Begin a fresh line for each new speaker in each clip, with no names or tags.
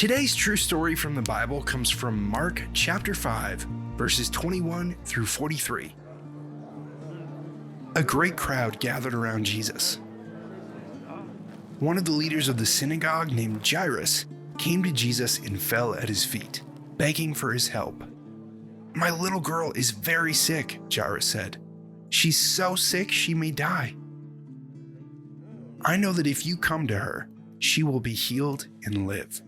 Today's true story from the Bible comes from Mark chapter 5, verses 21 through 43. A great crowd gathered around Jesus. One of the leaders of the synagogue, named Jairus, came to Jesus and fell at his feet, begging for his help. "My little girl is very sick," Jairus said. "She's so sick she may die. I know that if you come to her, she will be healed and live."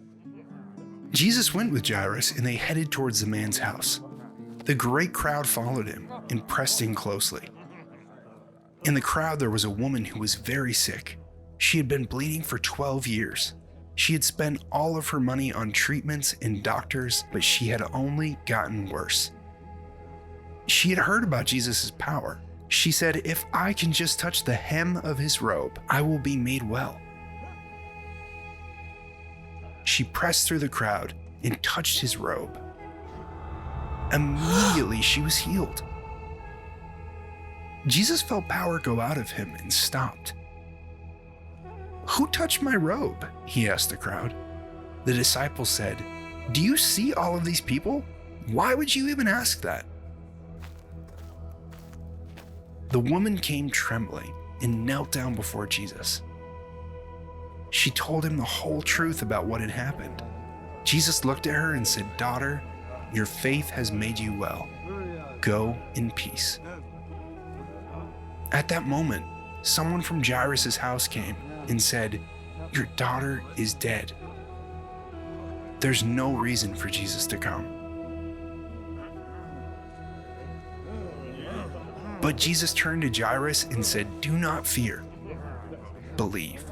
Jesus went with Jairus and they headed towards the man's house. The great crowd followed him and pressed in closely. In the crowd, there was a woman who was very sick. She had been bleeding for 12 years. She had spent all of her money on treatments and doctors, but she had only gotten worse. She had heard about Jesus' power. She said, "If I can just touch the hem of his robe, I will be made well." She pressed through the crowd and touched his robe. Immediately, she was healed. Jesus felt power go out of him and stopped. "Who touched my robe?" he asked the crowd. The disciples said, "Do you see all of these people? Why would you even ask that?" The woman came trembling and knelt down before Jesus. She told him the whole truth about what had happened. Jesus looked at her and said, "Daughter, your faith has made you well. Go in peace." At that moment, someone from Jairus' house came and said, "Your daughter is dead." There's no reason for Jesus to come. But Jesus turned to Jairus and said, "Do not fear, believe."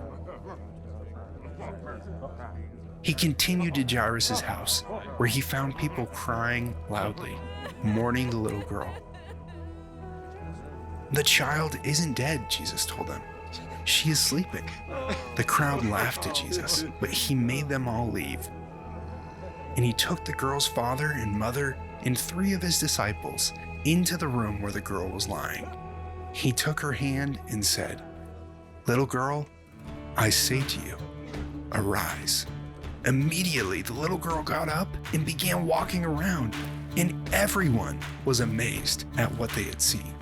He continued to Jairus' house, where he found people crying loudly, mourning the little girl. "The child isn't dead," Jesus told them. "She is sleeping." The crowd laughed at Jesus, but he made them all leave. And he took the girl's father and mother and 3 of his disciples into the room where the girl was lying. He took her hand and said, "Little girl, I say to you, arise." Immediately, the little girl got up and began walking around, and everyone was amazed at what they had seen.